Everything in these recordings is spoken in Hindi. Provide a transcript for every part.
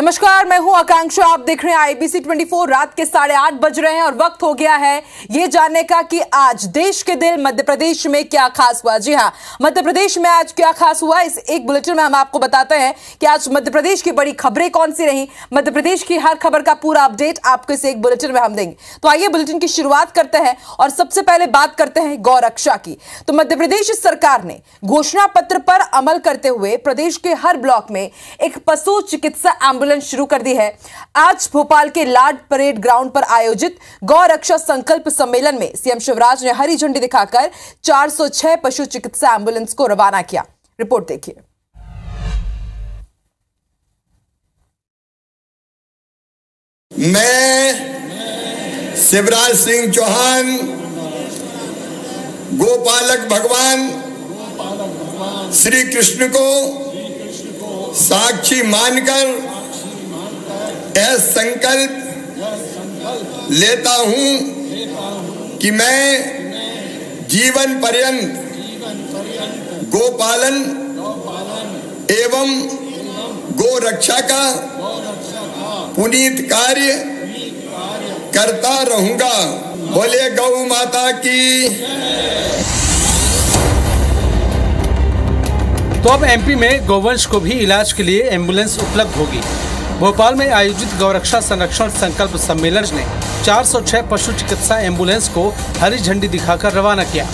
नमस्कार, मैं हूं आकांक्षा। आप देख रहे हैं IBC 24। रात के 8:30 बज रहे हैं और वक्त हो गया है ये जानने का कि आज देश के दिल मध्य प्रदेश में क्या खास हुआ। जी हां, मध्य प्रदेश में आज क्या खास हुआ, इस एक बुलेटिन में हम आपको बताते हैं कि आज मध्य प्रदेश की बड़ी खबरें कौन सी रही। मध्य प्रदेश की हर खबर का पूरा अपडेट आपको इस एक बुलेटिन में हम देंगे। तो आइए बुलेटिन की शुरुआत करते हैं और सबसे पहले बात करते हैं गौरक्षा की। तो मध्य प्रदेश सरकार ने घोषणा पत्र पर अमल करते हुए प्रदेश के हर ब्लॉक में एक पशु चिकित्सा एम्बुलेंस शुरू कर दी है। आज भोपाल के लाड परेड ग्राउंड पर आयोजित गौ रक्षा संकल्प सम्मेलन में सीएम शिवराज ने हरी झंडी दिखाकर 406 पशु चिकित्सा एम्बुलेंस को रवाना किया। रिपोर्ट देखिए। मैं शिवराज सिंह चौहान गोपालक भगवान श्री कृष्ण को साक्षी मानकर यह संकल्प लेता हूं कि मैं जीवन पर्यंत गोपालन एवं गो रक्षा का पुनीत कार्य करता रहूंगा। बोले गौ माता की। तो अब MP में गौवंश को भी इलाज के लिए एम्बुलेंस उपलब्ध होगी। भोपाल में आयोजित गौरक्षा संरक्षण संकल्प सम्मेलन ने 406 पशु चिकित्सा एम्बुलेंस को हरी झंडी दिखाकर रवाना किया।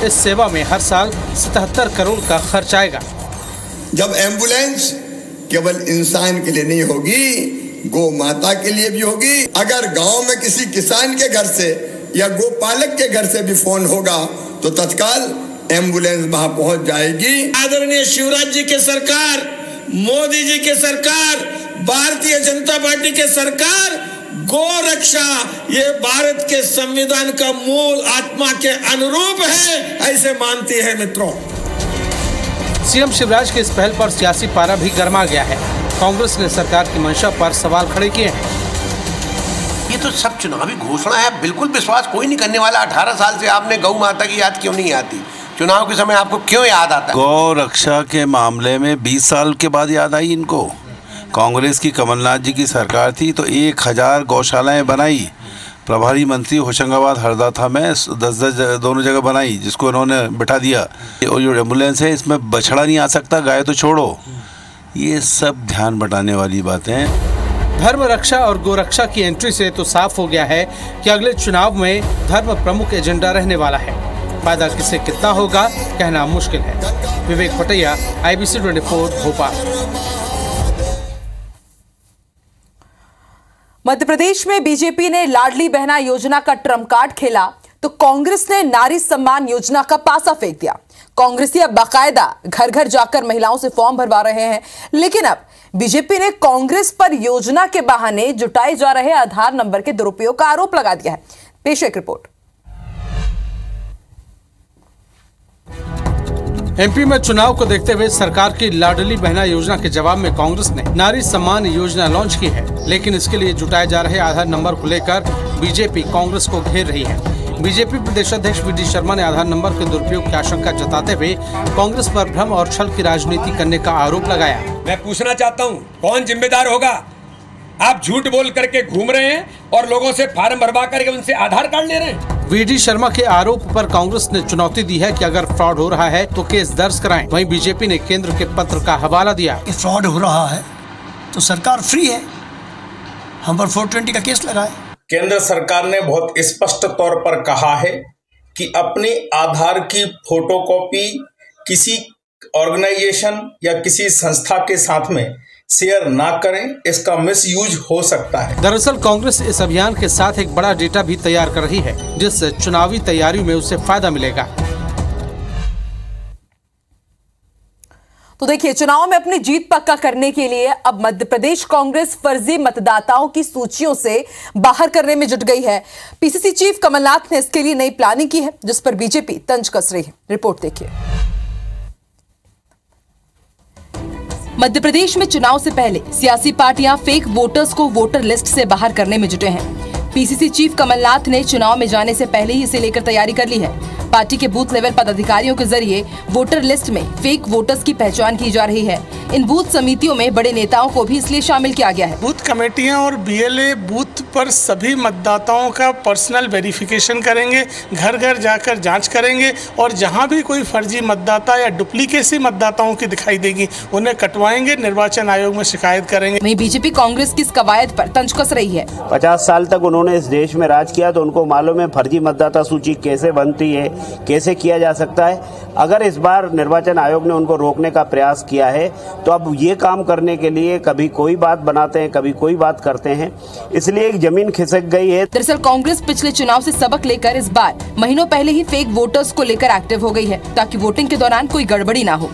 इस सेवा में हर साल 77 करोड़ का खर्च आएगा। जब एम्बुलेंस केवल इंसान के लिए नहीं होगी, गौ माता के लिए भी होगी। अगर गांव में किसी किसान के घर से या गोपालक के घर से भी फोन होगा तो तत्काल एम्बुलेंस वहां पहुंच जाएगी। आदरणीय शिवराज जी के सरकार, मोदी जी के सरकार, भारतीय जनता पार्टी के सरकार गौ रक्षा ये भारत के संविधान का मूल आत्मा के अनुरूप है, ऐसे मानती है। मित्रों, सीएम शिवराज के इस पहल पर सियासी पारा भी गर्मा गया है। कांग्रेस ने सरकार की मंशा पर सवाल खड़े किए हैं। ये तो सब चुनावी घोषणा है, बिल्कुल विश्वास कोई नहीं करने वाला। 18 साल से आपने गौ माता की याद क्यों नहीं आती? चुनाव के समय आपको क्यों याद आता है? गौ रक्षा के मामले में 20 साल के बाद याद आई इनको। कांग्रेस की कमलनाथ जी की सरकार थी तो 1000 गौशालाएं बनाई। प्रभारी मंत्री होशंगाबाद हरदा में 10 दोनों जगह बनाई, जिसको उन्होंने बिठा दिया। और जो एम्बुलेंस है इसमें बछड़ा नहीं आ सकता, गाय तो छोड़ो। ये सब ध्यान बटाने वाली बातें। धर्म रक्षा और गोरक्षा की एंट्री से तो साफ हो गया है कि अगले चुनाव में धर्म प्रमुख एजेंडा रहने वाला है। फायदा किसे कितना होगा कहना मुश्किल है। विवेक पटैया, IBC 24 भोपाल। मध्य प्रदेश में बीजेपी ने लाडली बहना योजना का ट्रम्प कार्ड खेला तो कांग्रेस ने नारी सम्मान योजना का पासा फेंक दिया। कांग्रेसी अब बाकायदा घर घर जाकर महिलाओं से फॉर्म भरवा रहे हैं, लेकिन अब बीजेपी ने कांग्रेस पर योजना के बहाने जुटाए जा रहे आधार नंबर के दुरुपयोग का आरोप लगा दिया है। पेश एक रिपोर्ट। MP में चुनाव को देखते हुए सरकार की लाडली बहना योजना के जवाब में कांग्रेस ने नारी सम्मान योजना लॉन्च की है, लेकिन इसके लिए जुटाए जा रहे आधार नंबर को लेकर बीजेपी कांग्रेस को घेर रही है। बीजेपी प्रदेश अध्यक्ष VD शर्मा ने आधार नंबर के दुरुपयोग की आशंका जताते हुए कांग्रेस पर भ्रम और छल की राजनीति करने का आरोप लगाया। मैं पूछना चाहता हूँ, कौन जिम्मेदार होगा? आप झूठ बोल करके घूम रहे हैं और लोगों से फार्म भरवा करके उनसे आधार कार्ड ले रहे हैं। VD शर्मा के आरोप पर कांग्रेस ने चुनौती दी है कि अगर फ्रॉड हो रहा है तो केस दर्ज कराएं। वहीं बीजेपी ने केंद्र के पत्र का हवाला दिया। फ्रॉड हो रहा है तो सरकार फ्री है, हम पर 420 का केस लगाए। केंद्र सरकार ने बहुत स्पष्ट तौर पर कहा है कि अपने आधार की फोटोकॉपी किसी ऑर्गेनाइजेशन या किसी संस्था के साथ में शेयर ना करें, इसका मिसयूज हो सकता है। दरअसल कांग्रेस इस अभियान के साथ एक बड़ा डेटा भी तैयार कर रही है, जिससे चुनावी तैयारियों में उसे फायदा मिलेगा। तो देखिए, चुनाव में अपनी जीत पक्का करने के लिए अब मध्य प्रदेश कांग्रेस फर्जी मतदाताओं की सूचियों से बाहर करने में जुट गई है। PCC चीफ कमलनाथ ने इसके लिए नई प्लानिंग की है, जिस पर बीजेपी तंज कस रही है। रिपोर्ट देखिए। मध्य प्रदेश में चुनाव से पहले सियासी पार्टियां फेक वोटर्स को वोटर लिस्ट से बाहर करने में जुटे हैं। PCC चीफ कमलनाथ ने चुनाव में जाने से पहले ही इसे लेकर तैयारी कर ली है। पार्टी के बूथ लेवल पदाधिकारियों के जरिए वोटर लिस्ट में फेक वोटर्स की पहचान की जा रही है। इन बूथ समितियों में बड़े नेताओं को भी इसलिए शामिल किया गया है। बूथ कमेटियां और बीएलए बूथ पर सभी मतदाताओं का पर्सनल वेरिफिकेशन करेंगे, घर घर जाकर जांच करेंगे और जहां भी कोई फर्जी मतदाता या डुप्लीकेसी मतदाताओं की दिखाई देगी उन्हें कटवाएंगे, निर्वाचन आयोग में शिकायत करेंगे। वहीं बीजेपी कांग्रेस की इस कवायद पर तंज कस रही है। 50 साल तक उन्होंने इस देश में राज किया तो उनको मालूम है फर्जी मतदाता सूची कैसे बनती है, कैसे किया जा सकता है। अगर इस बार निर्वाचन आयोग ने उनको रोकने का प्रयास किया है तो अब ये काम करने के लिए कभी कोई बात बनाते हैं, कभी कोई बात करते हैं, इसलिए एक जमीन खिसक गई है। दरअसल कांग्रेस पिछले चुनाव से सबक लेकर इस बार महीनों पहले ही फेक वोटर्स को लेकर एक्टिव हो गई है ताकि वोटिंग के दौरान कोई गड़बड़ी ना हो।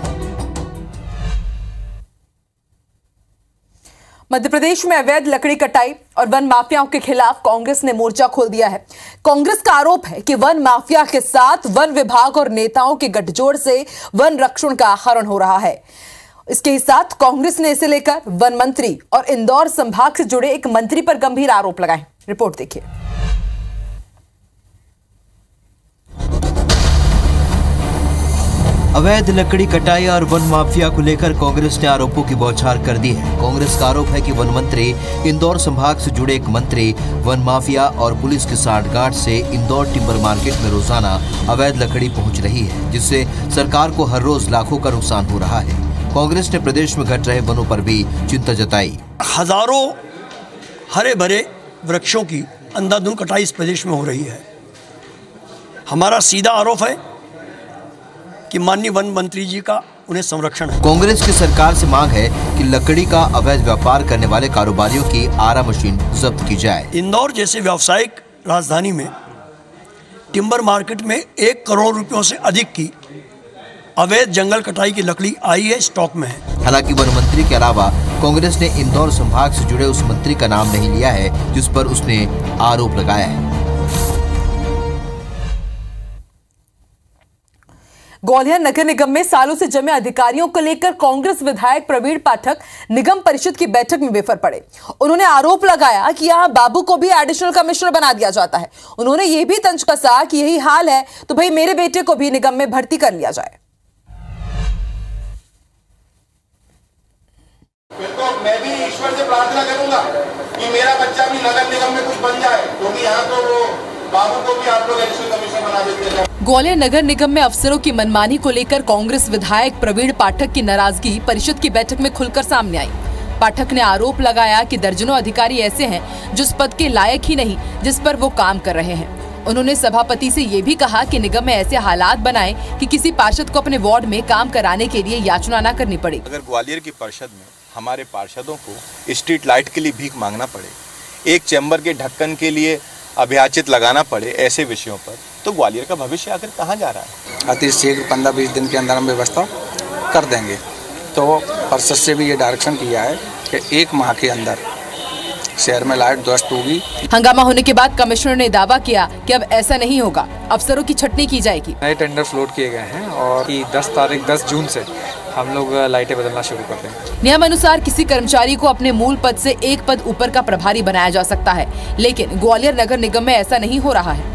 मध्य प्रदेश में अवैध लकड़ी कटाई और वन माफियाओं के खिलाफ कांग्रेस ने मोर्चा खोल दिया है। कांग्रेस का आरोप है कि वन माफिया के साथ वन विभाग और नेताओं के गठजोड़ से वन रक्षण का हरण हो रहा है। इसके साथ कांग्रेस ने इसे लेकर वन मंत्री और इंदौर संभाग से जुड़े एक मंत्री पर गंभीर आरोप लगाए। रिपोर्ट देखिए। अवैध लकड़ी कटाई और वन माफिया को लेकर कांग्रेस ने आरोपों की बौछार कर दी है। कांग्रेस का आरोप है कि वन मंत्री, इंदौर संभाग से जुड़े एक मंत्री वन माफिया और पुलिस की सांठगांठ से इंदौर टिम्बर मार्केट में रोजाना अवैध लकड़ी पहुंच रही है, जिससे सरकार को हर रोज लाखों का नुकसान हो रहा है। कांग्रेस ने प्रदेश में घट रहे वनों पर भी चिंता जताई। हजारों हरे भरे वृक्षों की अंधाधुंध कटाई इस प्रदेश में हो रही है। हमारा सीधा आरोप है कि माननीय वन मंत्री जी का उन्हें संरक्षण है। कांग्रेस की सरकार से मांग है कि लकड़ी का अवैध व्यापार करने वाले कारोबारियों की आरा मशीन जब्त की जाए। इंदौर जैसे व्यावसायिक राजधानी में टिम्बर मार्केट में 1 करोड़ रुपयों से अधिक की अवैध जंगल कटाई की लकड़ी आई है, स्टॉक में है। हालांकि वन मंत्री के अलावा कांग्रेस ने इंदौर संभाग से जुड़े उस मंत्री का नाम नहीं लिया है जिस पर उसने आरोप लगाया है। ग्वालियर नगर निगम में सालों से जमे अधिकारियों को लेकर कांग्रेस विधायक प्रवीण पाठक निगम परिषद की बैठक में बेफर पड़े। उन्होंने आरोप लगाया कि यहां बाबू को भी एडिशनल कमिश्नर बना दिया जाता है। उन्होंने यह भी तंज कसा कि यही हाल है तो भाई मेरे बेटे को भी निगम में भर्ती कर लिया जाए। तो मैं भी ईश्वर से प्रार्थना करूंगा कि मेरा बच्चा भी नगर निगम में कुछ बन जाए, क्योंकि यहाँ तो वो बाबू को भी आप लोग एडिशनल कमिश्नर बना देते हैं। ग्वालियर नगर निगम में अफसरों की मनमानी को लेकर कांग्रेस विधायक प्रवीण पाठक की नाराजगी परिषद की बैठक में खुलकर सामने आई। पाठक ने आरोप लगाया कि दर्जनों अधिकारी ऐसे हैं जो इस पद के लायक ही नहीं जिस पर वो काम कर रहे हैं। उन्होंने सभापति से ये भी कहा कि निगम में ऐसे हालात बनाएं कि किसी पार्षद को अपने वार्ड में काम कराने के लिए याचना न करनी पड़े। अगर ग्वालियर की परिषद में हमारे पार्षदों को स्ट्रीट लाइट के लिए भीख मांगना पड़े, एक चैम्बर के ढक्कन के लिए अभ्याचित लगाना पड़े, ऐसे विषयों पर तो ग्वालियर का भविष्य आखिर कहाँ जा रहा है? अति शीघ्र 15-20 दिन के अंदर हम व्यवस्था कर देंगे। तो परिषद से भी ये डायरेक्शन किया है कि 1 माह के अंदर शहर में लाइट दुरुस्त होगी। हंगामा होने के बाद कमिश्नर ने दावा किया कि अब ऐसा नहीं होगा, अफसरों की छटनी की जाएगी। नए टेंडर फ्लोट किए गए हैं और 10 जून से हम लोग लाइटें बदलना शुरू कर देंगे। नियम अनुसार किसी कर्मचारी को अपने मूल पद से एक पद ऊपर का प्रभारी बनाया जा सकता है, लेकिन ग्वालियर नगर निगम में ऐसा नहीं हो रहा है।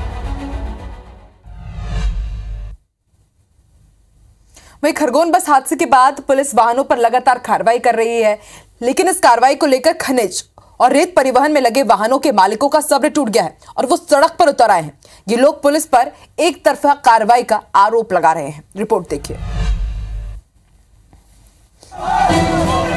वहीं खरगोन बस हादसे के बाद पुलिस वाहनों पर लगातार कार्रवाई कर रही है, लेकिन इस कार्रवाई को लेकर खनिज और रेत परिवहन में लगे वाहनों के मालिकों का सब्र टूट गया है और वो सड़क पर उतर आए हैं। ये लोग पुलिस पर एक तरफा कार्रवाई का आरोप लगा रहे हैं। रिपोर्ट देखिए।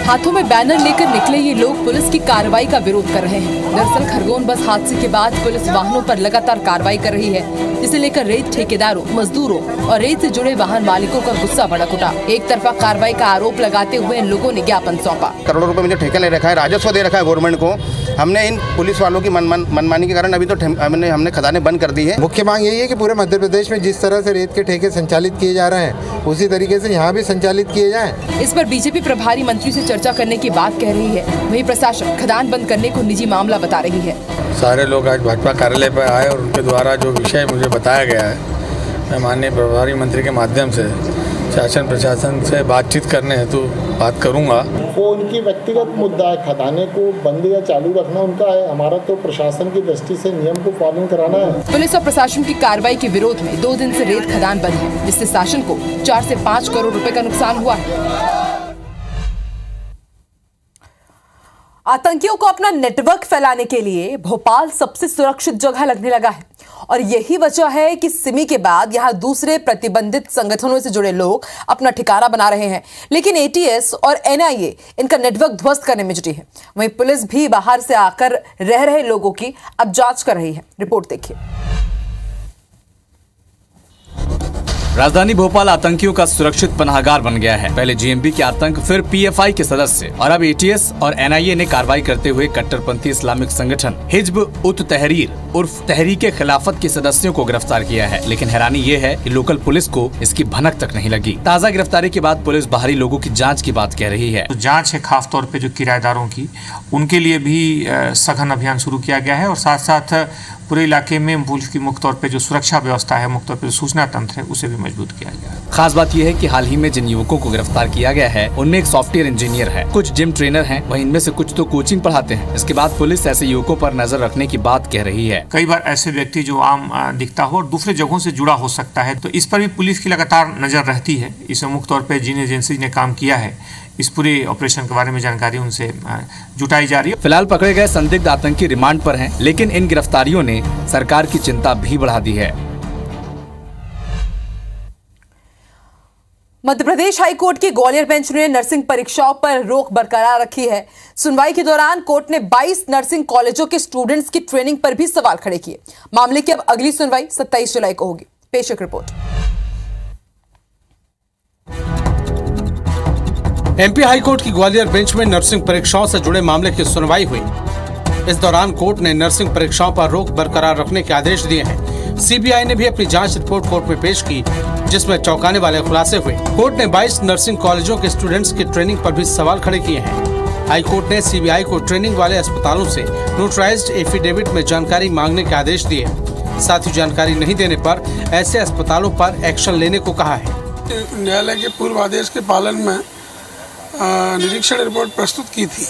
हाथों में बैनर लेकर निकले ये लोग पुलिस की कार्रवाई का विरोध कर रहे हैं। दरअसल खरगोन बस हादसे के बाद पुलिस वाहनों पर लगातार कार्रवाई कर रही है, जिसे लेकर रेत ठेकेदारों, मजदूरों और रेत से जुड़े वाहन मालिकों का गुस्सा भड़क उठा। एक तरफा कार्रवाई का आरोप लगाते हुए इन लोगों ने ज्ञापन सौंपा। करोड़ों रुपए में जो ठेका ले रखा है, राजस्व दे रखा है गवर्नमेंट को, हमने इन पुलिस वालों की मनमानी के कारण अभी तो हमने खदानें बंद कर दी है। मुख्य मांग यही है कि पूरे मध्य प्रदेश में जिस तरह से रेत के ठेके संचालित किए जा रहे हैं उसी तरीके से यहाँ भी संचालित किए जाएं। इस पर बीजेपी प्रभारी मंत्री से चर्चा करने की बात कह रही है। वहीं प्रशासन खदान बंद करने को निजी मामला बता रही है। सारे लोग आज भाजपा कार्यालय पर आए और उनके द्वारा जो विषय मुझे बताया गया है, मैं माननीय प्रभारी मंत्री के माध्यम से शासन प्रशासन से बातचीत करने हेतु बात करूंगा। वो उनकी व्यक्तिगत मुद्दा है, खदाने को बंद या चालू रखना उनका है, हमारा तो प्रशासन की दृष्टि से नियम को पालन कराना है। पुलिस और प्रशासन की कार्रवाई के विरोध में 2 दिन से रेत खदान बंद है, जिससे शासन को 4 से 5 करोड़ रुपए का नुकसान हुआ है। आतंकियों को अपना नेटवर्क फैलाने के लिए भोपाल सबसे सुरक्षित जगह लगने लगा है और यही वजह है कि सिमी के बाद यहां दूसरे प्रतिबंधित संगठनों से जुड़े लोग अपना ठिकाना बना रहे हैं, लेकिन एटीएस और एनआईए इनका नेटवर्क ध्वस्त करने में जुटी है। वहीं पुलिस भी बाहर से आकर रह रहे लोगों की अब जांच कर रही है। रिपोर्ट देखिए। राजधानी भोपाल आतंकियों का सुरक्षित पनाहगार बन गया है। पहले जीएमबी के आतंक, फिर पीएफआई के सदस्य और अब एटीएस और एनआईए ने कार्रवाई करते हुए कट्टरपंथी इस्लामिक संगठन हिज्ब उत तहरीर उर्फ तहरीक खिलाफत के सदस्यों को गिरफ्तार किया है। लेकिन हैरानी ये है कि लोकल पुलिस को इसकी भनक तक नहीं लगी। ताज़ा गिरफ्तारी के बाद पुलिस बाहरी लोगों की जाँच की बात कह रही है। तो जाँच है खास तौर पर जो किराएदारों की, उनके लिए भी सघन अभियान शुरू किया गया है और साथ साथ पूरे इलाके में पुलिस की मुख्य तौर पे जो सुरक्षा व्यवस्था है, मुख्य तौर पे सूचना तंत्र है, उसे भी मजबूत किया गया है। खास बात यह है कि हाल ही में जिन युवकों को गिरफ्तार किया गया है उनमें एक सॉफ्टवेयर इंजीनियर है, कुछ जिम ट्रेनर हैं, वहीं इनमें से कुछ तो कोचिंग पढ़ाते हैं। इसके बाद पुलिस ऐसे युवकों पर नजर रखने की बात कह रही है। कई बार ऐसे व्यक्ति जो आम दिखता हो और दूसरे जगहों से जुड़ा हो सकता है, तो इस पर भी पुलिस की लगातार नजर रहती है। इसमें मुख्य तौर पर जिन एजेंसी ने काम किया है, इस पूरे ऑपरेशन के बारे में जानकारी उनसे जुटाई जा रही है। फिलहाल पकड़े गए संदिग्ध आतंकी रिमांड पर हैं, लेकिन इन गिरफ्तारियों ने सरकार की चिंता भी बढ़ा दी है। मध्य प्रदेश हाईकोर्ट की ग्वालियर बेंच ने नर्सिंग परीक्षाओं पर रोक बरकरार रखी है। सुनवाई के दौरान कोर्ट ने 22 नर्सिंग कॉलेजों के स्टूडेंट्स की ट्रेनिंग पर भी सवाल खड़े किए। मामले की अब अगली सुनवाई 27 जुलाई को होगी। पेश एक रिपोर्ट। एमपी हाईकोर्ट की ग्वालियर बेंच में नर्सिंग परीक्षाओं से जुड़े मामले की सुनवाई हुई। इस दौरान कोर्ट ने नर्सिंग परीक्षाओं पर रोक बरकरार रखने के आदेश दिए हैं। सीबीआई ने भी अपनी जांच रिपोर्ट कोर्ट में पेश की, जिसमें चौंकाने वाले खुलासे हुए। कोर्ट ने 22 नर्सिंग कॉलेजों के स्टूडेंट्स की ट्रेनिंग पर भी सवाल खड़े किए हैं। हाईकोर्ट ने सीबीआई को ट्रेनिंग वाले अस्पतालों से नोटराइज्ड एफिडेविट में जानकारी मांगने के आदेश दिए। साथ ही जानकारी नहीं देने पर ऐसे अस्पतालों पर एक्शन लेने को कहा है। न्यायालय के पूर्व आदेश के पालन में निरीक्षण रिपोर्ट प्रस्तुत की थी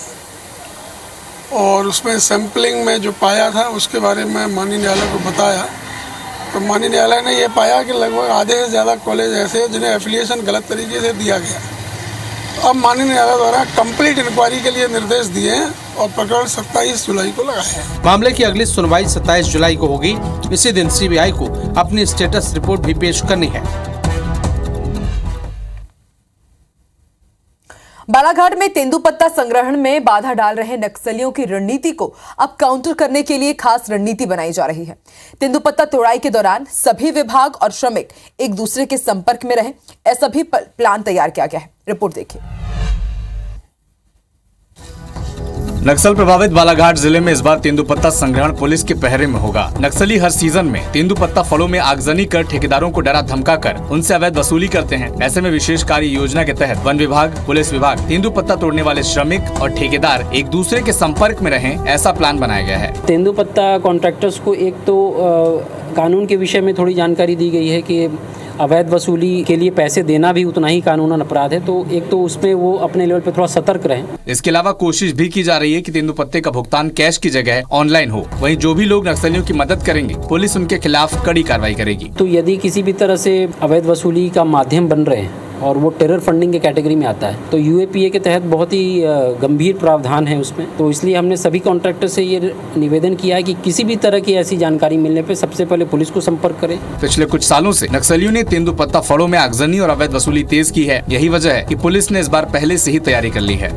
और उसमें सैंपलिंग में जो पाया था उसके बारे में माननीय न्यायालय को बताया, तो माननीय न्यायालय ने यह पाया कि लगभग आधे से ज़्यादा कॉलेज ऐसे हैं जिन्हें एफिलिएशन गलत तरीके से दिया गया। तो अब माननीय न्यायालय द्वारा कंप्लीट इंक्वायरी के लिए निर्देश दिए हैं और प्रकरण 27 जुलाई को लगाया है। मामले की अगली सुनवाई 27 जुलाई को होगी। इसी दिन सीबीआई को अपनी स्टेटस रिपोर्ट भी पेश करनी है। बालाघाट में तेंदुपत्ता संग्रहण में बाधा डाल रहे नक्सलियों की रणनीति को अब काउंटर करने के लिए खास रणनीति बनाई जा रही है। तेंदुपत्ता तोड़ाई के दौरान सभी विभाग और श्रमिक एक दूसरे के संपर्क में रहे, ऐसा भी प्लान तैयार किया गया है। रिपोर्ट देखिए। नक्सल प्रभावित बालाघाट जिले में इस बार तेंदुपत्ता संग्रहण पुलिस के पहरे में होगा। नक्सली हर सीजन में तेंदुपत्ता फलों में आगजनी कर ठेकेदारों को डरा धमका कर उनसे अवैध वसूली करते हैं। ऐसे में विशेष कार्य योजना के तहत वन विभाग, पुलिस विभाग, तेंदुपत्ता तोड़ने वाले श्रमिक और ठेकेदार एक दूसरे के संपर्क में रहें, ऐसा प्लान बनाया गया है। तेंदुपत्ता कॉन्ट्रैक्टर्स को एक तो कानून के विषय में थोड़ी जानकारी दी गई है कि अवैध वसूली के लिए पैसे देना भी उतना ही कानूनन अपराध है, तो एक तो उसमें वो अपने लेवल पे थोड़ा सतर्क रहें। इसके अलावा कोशिश भी की जा रही है कि तेंदुपत्ते का भुगतान कैश की जगह ऑनलाइन हो। वहीं जो भी लोग नक्सलियों की मदद करेंगे, पुलिस उनके खिलाफ कड़ी कार्रवाई करेगी। तो यदि किसी भी तरह से अवैध वसूली का माध्यम बन रहे हैं और वो टेरर फंडिंग के कैटेगरी में आता है, तो यूएपीए के तहत बहुत ही गंभीर प्रावधान है उसमें। तो इसलिए हमने सभी कॉन्ट्रैक्टर से ये निवेदन किया है कि किसी भी तरह की ऐसी जानकारी मिलने पे सबसे पहले पुलिस को संपर्क करें। पिछले कुछ सालों से नक्सलियों ने तेंदुपत्ता फड़ों में आगजनी और अवैध वसूली तेज की है। यही वजह है कि पुलिस ने इस बार पहले से ही तैयारी कर ली है।